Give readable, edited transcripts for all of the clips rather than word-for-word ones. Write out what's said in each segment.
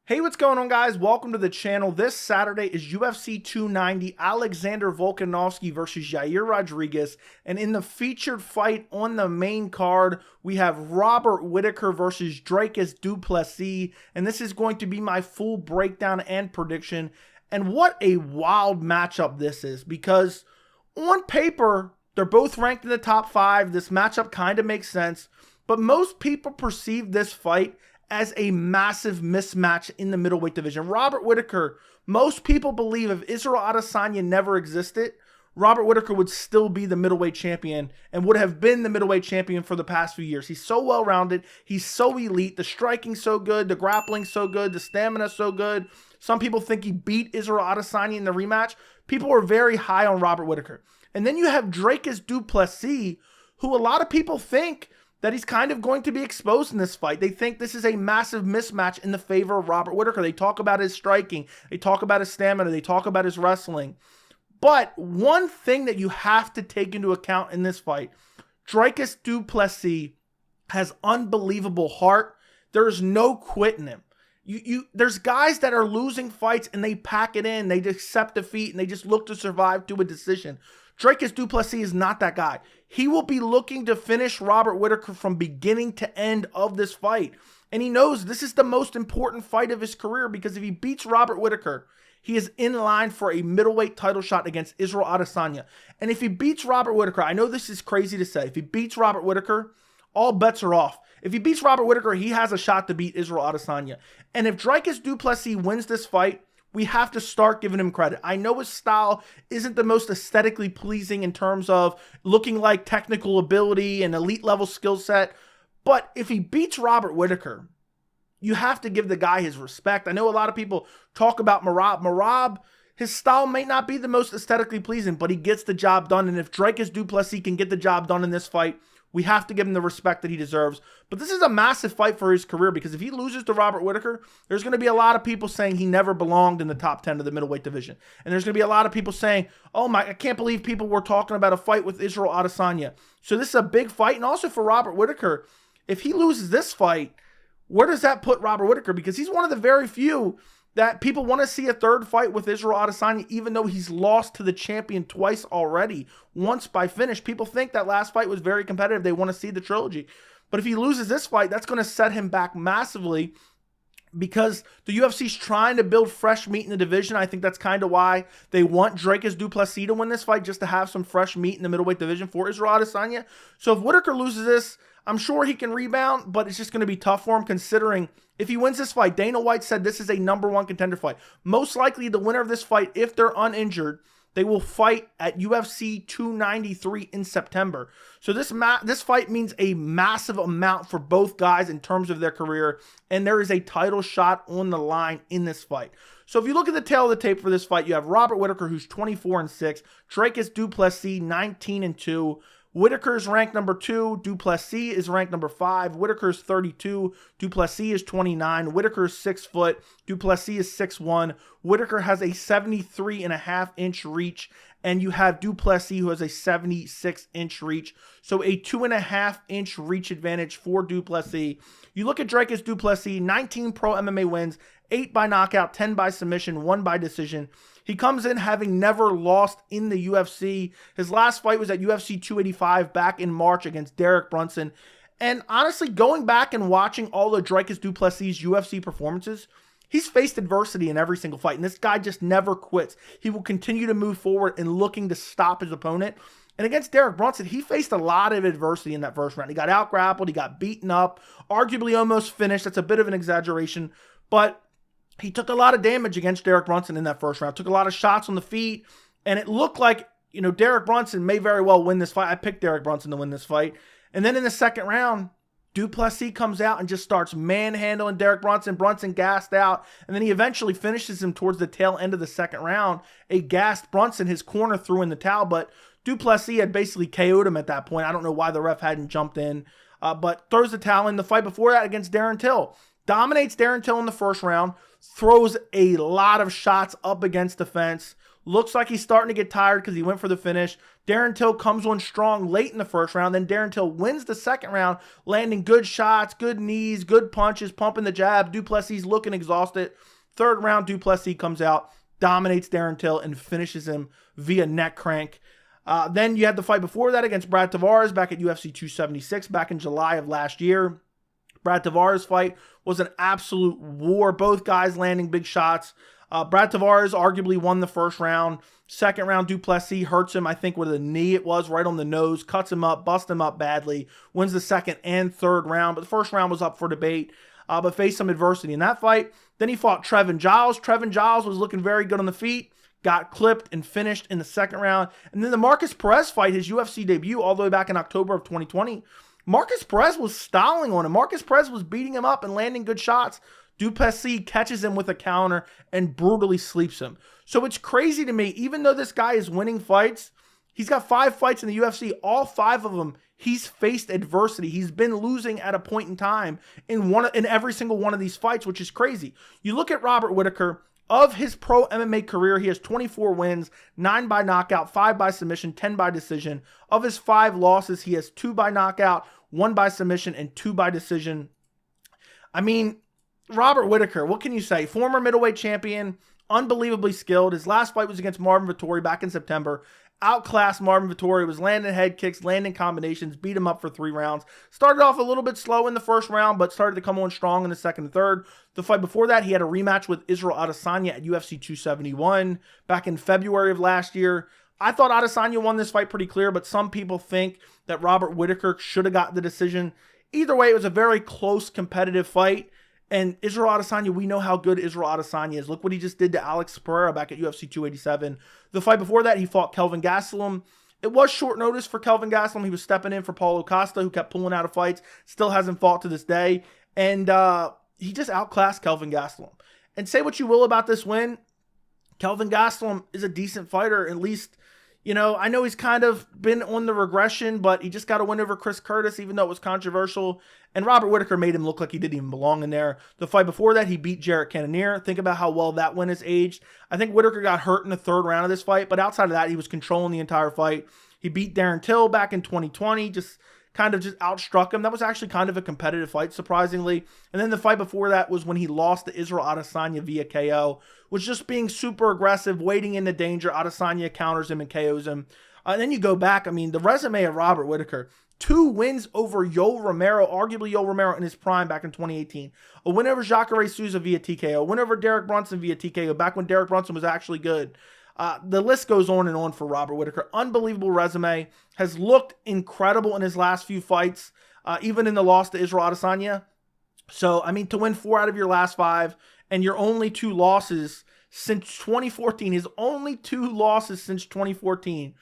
Hey, what's going on, guys? Welcome to the channel. This Saturday is UFC 290, Alexander Volkanovski versus Yair Rodriguez. And in the featured fight on the main card, we have Robert Whittaker versus Dricus Du Plessis. And this is going to be my full breakdown and prediction. And what a wild matchup this is, because on paper, they're both ranked in the top 5. This matchup kind of makes sense. But most people perceive this fight as a massive mismatch in the middleweight division. Robert Whittaker, most people believe if Israel Adesanya never existed, Robert Whittaker would still be the middleweight champion and would have been the middleweight champion for the past few years. He's so well-rounded. He's so elite. The striking's so good. The grappling's so good. The stamina's so good. Some people think he beat Israel Adesanya in the rematch. People are very high on Robert Whittaker. And then you have Dricus Du Plessis, who a lot of people think that he's kind of going to be exposed in this fight. They think this is a massive mismatch in the favor of Robert Whittaker. They talk about his striking. They talk about his stamina. They talk about his wrestling. But one thing that you have to take into account in this fight, Dricus Du Plessis has unbelievable heart. There's no quitting him. There's guys that are losing fights and they pack it in. They accept defeat and they just look to survive to a decision. Dricus Du Plessis is not that guy. He will be looking to finish Robert Whittaker from beginning to end of this fight. And he knows this is the most important fight of his career, because if he beats Robert Whittaker, he is in line for a middleweight title shot against Israel Adesanya. And if he beats Robert Whittaker, I know this is crazy to say, if he beats Robert Whittaker, all bets are off. If he beats Robert Whittaker, he has a shot to beat Israel Adesanya. And if Dricus Du Plessis wins this fight, we have to start giving him credit. I know his style isn't the most aesthetically pleasing in terms of looking like technical ability and elite level skill set, but if he beats Robert Whittaker, you have to give the guy his respect. I know a lot of people talk about Merab. Merab, his style may not be the most aesthetically pleasing, but he gets the job done. And if Dricus Du Plessis can get the job done in this fight, we have to give him the respect that he deserves. But this is a massive fight for his career, because if he loses to Robert Whittaker, there's going to be a lot of people saying he never belonged in the top 10 of the middleweight division. And there's going to be a lot of people saying, oh my, I can't believe people were talking about a fight with Israel Adesanya. So this is a big fight. And also for Robert Whittaker, if he loses this fight, where does that put Robert Whittaker? Because he's one of the very few that people want to see a third fight with Israel Adesanya, even though he's lost to the champion twice already, once by finish. People think that last fight was very competitive. They want to see the trilogy. But if he loses this fight, that's going to set him back massively, because the UFC's trying to build fresh meat in the division. I think that's kind of why they want Dricus Du Plessis to win this fight, just to have some fresh meat in the middleweight division for Israel Adesanya. So if Whittaker loses this, I'm sure he can rebound, but it's just going to be tough for him, considering if he wins this fight, Dana White said this is a #1 contender fight. Most likely the winner of this fight, if they're uninjured, they will fight at UFC 293 in September. So this fight means a massive amount for both guys in terms of their career, and there is a title shot on the line in this fight. So if you look at the tail of the tape for this fight, you have Robert Whittaker, who's 24-6, Dricus Du Plessis 19-2. Whittaker is ranked number 2. Du Plessis is ranked number 5. Whittaker is 32. Du Plessis is 29. Whittaker is 6 foot. Du Plessis is 6'1". Whittaker has a 73.5-inch reach. And you have Du Plessis, who has a 76-inch reach. So a 2.5-inch reach advantage for Du Plessis. You look at Dricus Du Plessis, 19 pro MMA wins, 8 by knockout, 10 by submission, 1 by decision. He comes in having never lost in the UFC. His last fight was at UFC 285 back in March against Derek Brunson. And honestly, going back and watching all the Dricus Du Plessis UFC performances, he's faced adversity in every single fight. And this guy just never quits. He will continue to move forward and looking to stop his opponent. And against Derek Brunson, he faced a lot of adversity in that first round. He got out-grappled. He got beaten up, arguably almost finished. That's a bit of an exaggeration. But he took a lot of damage against Derek Brunson in that first round. Took a lot of shots on the feet. And it looked like, Derek Brunson may very well win this fight. I picked Derek Brunson to win this fight. And then in the second round, Du Plessis comes out and just starts manhandling Derek Brunson. Brunson gassed out. And then he eventually finishes him towards the tail end of the second round. A gassed Brunson, his corner threw in the towel. But Du Plessis had basically KO'd him at that point. I don't know why the ref hadn't jumped in. But throws the towel in. The fight before that against Darren Till, dominates Darren Till in the first round. Throws a lot of shots up against the fence. Looks like he's starting to get tired because he went for the finish. Darren Till comes on strong late in the first round. Then Darren Till wins the second round, landing good shots, good knees, good punches, pumping the jab. Du Plessis looking exhausted. Third round, Du Plessis comes out, dominates Darren Till, and finishes him via neck crank. Then you had the fight before that against Brad Tavares back at UFC 276 back in July of last year. Brad Tavares' fight was an absolute war. Both guys landing big shots. Brad Tavares arguably won the first round. Second round, Du Plessis hurts him, I think, with a knee. It was right on the nose, cuts him up, busts him up badly. Wins the second and third round, but the first round was up for debate, but faced some adversity in that fight. Then he fought Trevin Giles. Trevin Giles was looking very good on the feet. Got clipped and finished in the second round. And then the Marcus Perez fight, his UFC debut all the way back in October of 2020. Marcus Perez was styling on him. Marcus Perez was beating him up and landing good shots. Du Plessis catches him with a counter and brutally sleeps him. So it's crazy to me, even though this guy is winning fights, he's got 5 fights in the UFC. All 5 of them, he's faced adversity. He's been losing at a point in time in every single one of these fights, which is crazy. You look at Robert Whittaker. Of his pro MMA career, he has 24 wins, 9 by knockout, 5 by submission, 10 by decision. Of his 5 losses, he has 2 by knockout, 1 by submission, and 2 by decision. I mean, Robert Whittaker, what can you say? Former middleweight champion, unbelievably skilled. His last fight was against Marvin Vettori back in September. Outclassed Marvin Vettori, was landing head kicks, landing combinations, beat him up for 3 rounds. Started off a little bit slow in the first round, but started to come on strong in the second and third. The fight before that, he had a rematch with Israel Adesanya at UFC 271 back in February of last year. I thought Adesanya won this fight pretty clear, but some people think that Robert Whittaker should have got the decision. Either way, it was a very close, competitive fight. And Israel Adesanya, we know how good Israel Adesanya is. Look what he just did to Alex Pereira back at UFC 287. The fight before that, he fought Kelvin Gastelum. It was short notice for Kelvin Gastelum. He was stepping in for Paulo Costa, who kept pulling out of fights. Still hasn't fought to this day. And he just outclassed Kelvin Gastelum. And say what you will about this win, Kelvin Gastelum is a decent fighter, at least. You know, I know he's kind of been on the regression, but he just got a win over Chris Curtis, even though it was controversial. And Robert Whittaker made him look like he didn't even belong in there. The fight before that, he beat Jarrett Cannonier. Think about how well that win has aged. I think Whittaker got hurt in the third round of this fight, but outside of that, he was controlling the entire fight. He beat Darren Till back in 2020, just outstruck him. That was actually kind of a competitive fight, surprisingly. And then the fight before that was when he lost to Israel Adesanya via KO. Was just being super aggressive, wading into danger. Adesanya counters him and KOs him. And then you go back, I mean, the resume of Robert Whittaker. 2 wins over Yoel Romero, arguably Yoel Romero in his prime back in 2018. A win over Jacare Souza via TKO. A win over Derek Brunson via TKO, back when Derek Brunson was actually good. The list goes on and on for Robert Whittaker. Unbelievable resume. Has looked incredible in his last few fights, even in the loss to Israel Adesanya. So, I mean, to win 4 out of your last 5 and your only 2 losses since 2014, his only 2 losses since 2014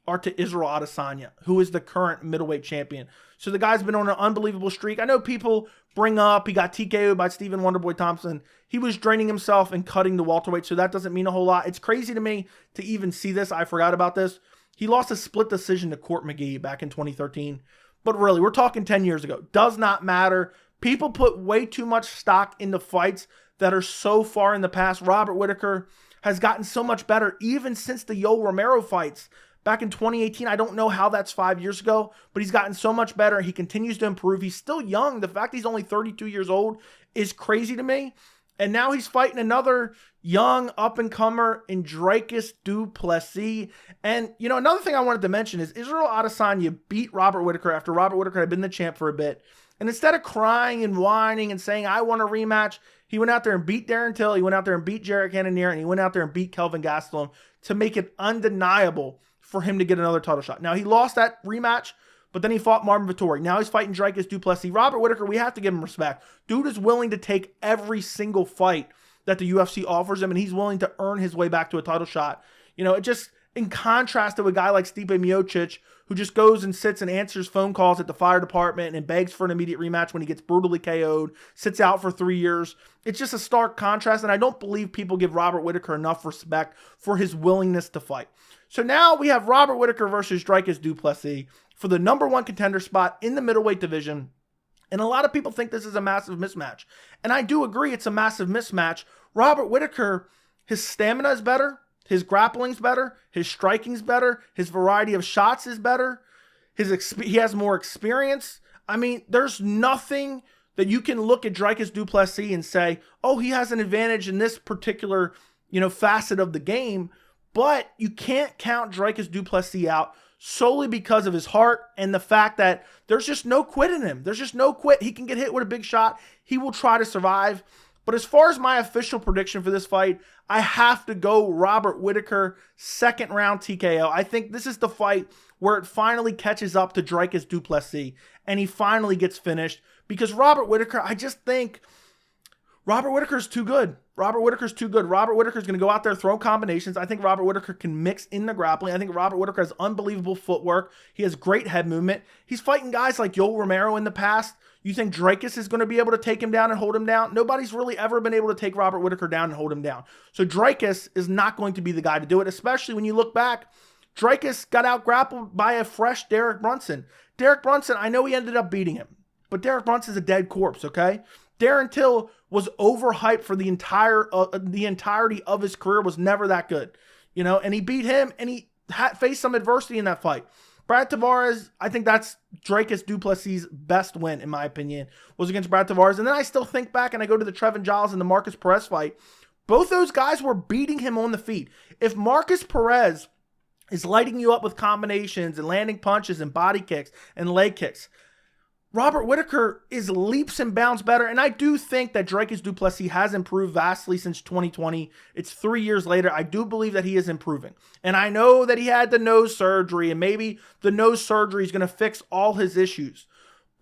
are to Israel Adesanya, who is the current middleweight champion. So the guy's been on an unbelievable streak. I know people bring up he got TKO'd by Stephen Wonderboy Thompson. He was draining himself and cutting the welterweight, so that doesn't mean a whole lot. It's crazy to me to even see this. I forgot about this. He lost a split decision to Court McGee back in 2013. But really, we're talking 10 years ago. Does not matter. People put way too much stock into fights that are so far in the past. Robert Whittaker has gotten so much better even since the Yoel Romero fights back in 2018. I don't know how that's 5 years ago, but he's gotten so much better. He continues to improve. He's still young. The fact he's only 32 years old is crazy to me. And now he's fighting another young up-and-comer in Dricus Du Plessis. And, you know, another thing I wanted to mention is Israel Adesanya beat Robert Whittaker after Robert Whittaker had been the champ for a bit. And instead of crying and whining and saying, I want a rematch, he went out there and beat Darren Till, he went out there and beat Jarrett Cannonier, and he went out there and beat Kelvin Gastelum to make it undeniable for him to get another title shot. Now, he lost that rematch, but then he fought Marvin Vettori. Now he's fighting Dricus Du Plessis. Robert Whittaker, we have to give him respect. Dude is willing to take every single fight that the UFC offers him, and he's willing to earn his way back to a title shot. You know, it just, in contrast to a guy like Stipe Miocic, who just goes and sits and answers phone calls at the fire department and begs for an immediate rematch when he gets brutally KO'd, sits out for 3 years. It's just a stark contrast, and I don't believe people give Robert Whittaker enough respect for his willingness to fight. So now we have Robert Whittaker versus Dricus Du Plessis for the #1 contender spot in the middleweight division. And a lot of people think this is a massive mismatch. And I do agree it's a massive mismatch. Robert Whittaker, his stamina is better. His grappling's better. His striking's better. His variety of shots is better. He has more experience. I mean, there's nothing that you can look at Dricus Du Plessis and say, oh, he has an advantage in this particular, facet of the game. But you can't count Dricus Du Plessis out solely because of his heart and the fact that there's just no quit in him. There's just no quit. He can get hit with a big shot. He will try to survive. But as far as my official prediction for this fight, I have to go Robert Whittaker, second round TKO. I think this is the fight where it finally catches up to Dricus Du Plessis and he finally gets finished, because Robert Whittaker, I just think Robert Whittaker's too good. Robert Whittaker's too good. Robert Whittaker's going to go out there, throw combinations. I think Robert Whittaker can mix in the grappling. I think Robert Whittaker has unbelievable footwork. He has great head movement. He's fighting guys like Yoel Romero in the past. You think Dricus is going to be able to take him down and hold him down? Nobody's really ever been able to take Robert Whittaker down and hold him down. So Dricus is not going to be the guy to do it, especially when you look back. Dricus got out grappled by a fresh Derek Brunson. Derek Brunson, I know he ended up beating him, but Derek Brunson's a dead corpse, okay? Darren Till was overhyped for the entirety of his career, was never that good, and he beat him, and he faced some adversity in that fight. Brad Tavares, I think that's Dricus Du Plessis' best win, in my opinion, was against Brad Tavares. And then I still think back and I go to the Trevin Giles and the Marcus Perez fight. Both those guys were beating him on the feet. If Marcus Perez is lighting you up with combinations and landing punches and body kicks and leg kicks, Robert Whittaker is leaps and bounds better. And I do think that Dricus Du Plessis has improved vastly since 2020. It's 3 years later. I do believe that he is improving. And I know that he had the nose surgery, and maybe the nose surgery is going to fix all his issues.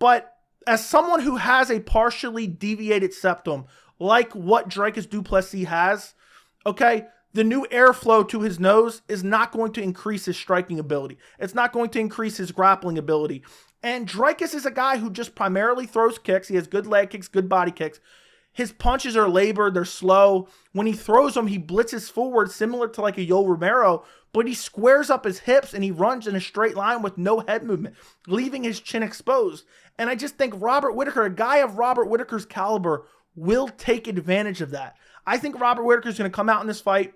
But as someone who has a partially deviated septum, like what Dricus Du Plessis has, okay, the new airflow to his nose is not going to increase his striking ability. It's not going to increase his grappling ability. And Dricus is a guy who just primarily throws kicks. He has good leg kicks, good body kicks. His punches are labored, they're slow. When he throws them, he blitzes forward, similar to like a Yoel Romero, but he squares up his hips and he runs in a straight line with no head movement, leaving his chin exposed. And I just think Robert Whittaker, a guy of Robert Whittaker's caliber, will take advantage of that. I think Robert Whittaker is going to come out in this fight.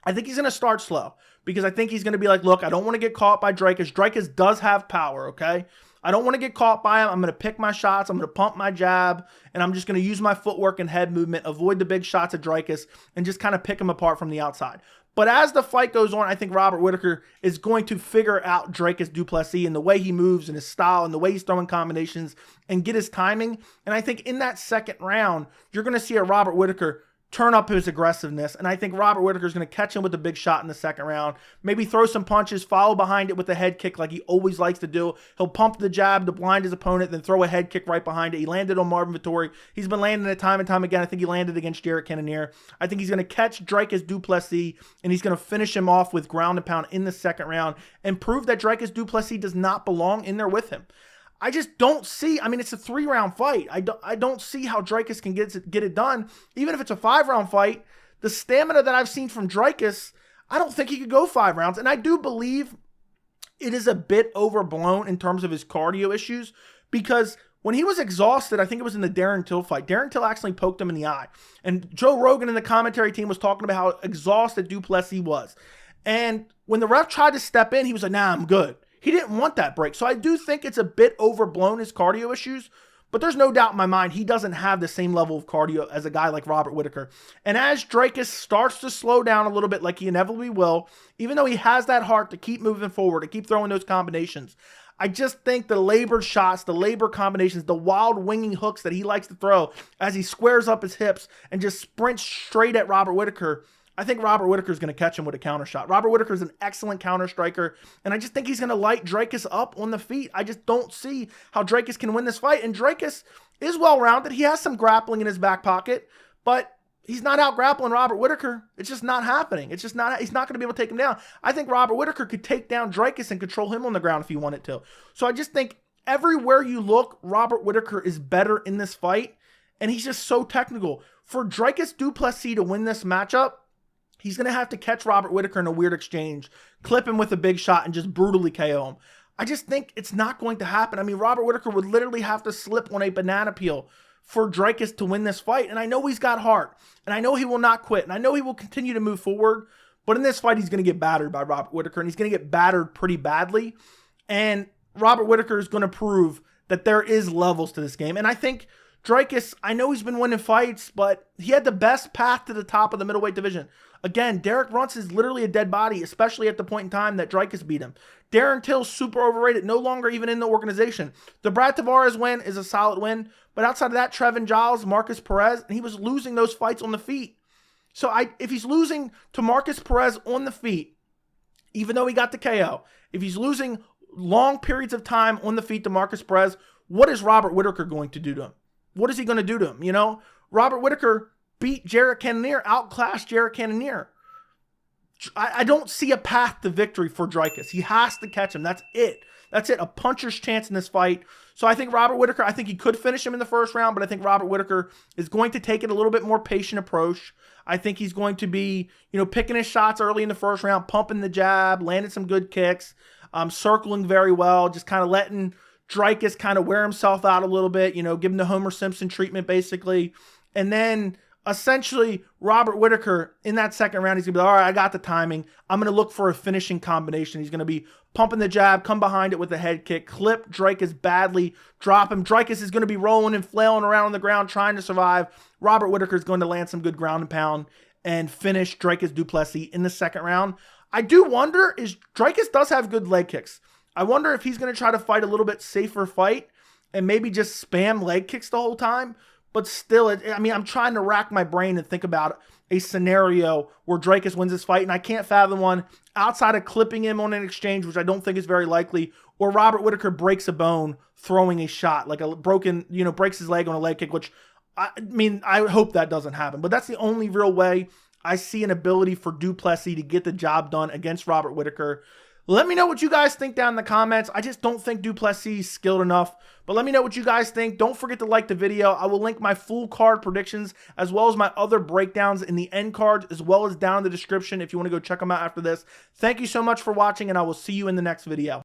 I think he's going to start slow, because I think he's going to be like, look, I don't want to get caught by Dricus. Dricus does have power, okay? I don't want to get caught by him. I'm going to pick my shots. I'm going to pump my jab, and I'm just going to use my footwork and head movement, avoid the big shots of Dricus, and just kind of pick him apart from the outside. But as the fight goes on, I think Robert Whittaker is going to figure out Dricus Du Plessis and the way he moves and his style and the way he's throwing combinations and get his timing. And I think in that second round, you're going to see a Robert Whittaker turn up his aggressiveness, and I think Robert Whittaker is going to catch him with a big shot in the second round, maybe throw some punches, follow behind it with a head kick like he always likes to do. He'll pump the jab to blind his opponent, then throw a head kick right behind it. He landed on Marvin Vettori. He's been landing it time and time again. I think he landed against Jared Cannonier. I think he's going to catch Dricus Du Plessis, and he's going to finish him off with ground and pound in the second round and prove that Dricus Du Plessis does not belong in there with him. I just don't see, I mean, it's a 3-round fight. I don't see how Dricus can get it done. Even if it's a 5-round fight, the stamina that I've seen from Dricus, I don't think he could go 5 rounds. And I do believe it is a bit overblown in terms of his cardio issues, because when he was exhausted, I think it was in the Darren Till fight, Darren Till actually poked him in the eye. And Joe Rogan and the commentary team was talking about how exhausted Du Plessis was. And when the ref tried to step in, he was like, nah, I'm good. He didn't want that break. So I do think it's a bit overblown, his cardio issues, but there's no doubt in my mind he doesn't have the same level of cardio as a guy like Robert Whittaker. And as Dricus starts to slow down a little bit, like he inevitably will, even though he has that heart to keep moving forward, to keep throwing those combinations, I just think the labored shots, the labor combinations, the wild winging hooks that he likes to throw as he squares up his hips and just sprints straight at Robert Whittaker, I think Robert Whittaker is going to catch him with a counter shot. Robert Whittaker is an excellent counter striker, and I just think he's going to light Dricus up on the feet. I just don't see how Dricus can win this fight, and Dricus is well-rounded. He has some grappling in his back pocket, but he's not out-grappling Robert Whittaker. It's just not happening. It's just not, he's not going to be able to take him down. I think Robert Whittaker could take down Dricus and control him on the ground if he wanted to. So I just think everywhere you look, Robert Whittaker is better in this fight, and he's just so technical. For Dricus Du Plessis to win this matchup, he's going to have to catch Robert Whittaker in a weird exchange, clip him with a big shot, and just brutally KO him. I just think it's not going to happen. I mean, Robert Whittaker would literally have to slip on a banana peel for Dricus to win this fight. And I know he's got heart, and I know he will not quit, and I know he will continue to move forward. But in this fight, he's going to get battered by Robert Whittaker, and he's going to get battered pretty badly. And Robert Whittaker is going to prove that there is levels to this game. And I think Dricus, I know he's been winning fights, but he had the best path to the top of the middleweight division. Again, Derek Brunson is literally a dead body, especially at the point in time that Dricus beat him. Darren Till's super overrated, no longer even in the organization. The Brad Tavares win is a solid win, but outside of that, Trevin Giles, Marcus Perez, and he was losing those fights on the feet. So if he's losing to Marcus Perez on the feet, even though he got the KO, if he's losing long periods of time on the feet to Marcus Perez, what is Robert Whittaker going to do to him? What is he going to do to him? You know, Robert Whittaker beat Jared Cannonier, outclassed Jared Cannonier. I don't see a path to victory for Dricus. He has to catch him. That's it. That's it. A puncher's chance in this fight. So I think Robert Whittaker, I think he could finish him in the first round, but I think Robert Whittaker is going to take it a little bit more patient approach. I think he's going to be, you know, picking his shots early in the first round, pumping the jab, landing some good kicks, circling very well, just kind of letting Dricus kind of wear himself out a little bit, you know, give him the Homer Simpson treatment basically. And then essentially Robert Whittaker in that second round, he's going to be like, all right, I got the timing. I'm going to look for a finishing combination. He's going to be pumping the jab, come behind it with a head kick, clip Dricus badly, drop him. Dricus is going to be rolling and flailing around on the ground trying to survive. Robert Whittaker is going to land some good ground and pound and finish Dricus Du Plessis in the second round. I do wonder, is Dricus does have good leg kicks. I wonder if he's going to try to fight a little bit safer fight and maybe just spam leg kicks the whole time. But still, I mean, I'm trying to rack my brain and think about a scenario where Dricus wins this fight, and I can't fathom one outside of clipping him on an exchange, which I don't think is very likely, or Robert Whittaker breaks a bone throwing a shot, like a broken, you know, breaks his leg on a leg kick, which, I mean, I hope that doesn't happen. But that's the only real way I see an ability for Du Plessis to get the job done against Robert Whittaker. Let me know what you guys think down in the comments. I just don't think Du Plessis is skilled enough. But let me know what you guys think. Don't forget to like the video. I will link my full card predictions as well as my other breakdowns in the end cards as well as down in the description if you want to go check them out after this. Thank you so much for watching, and I will see you in the next video.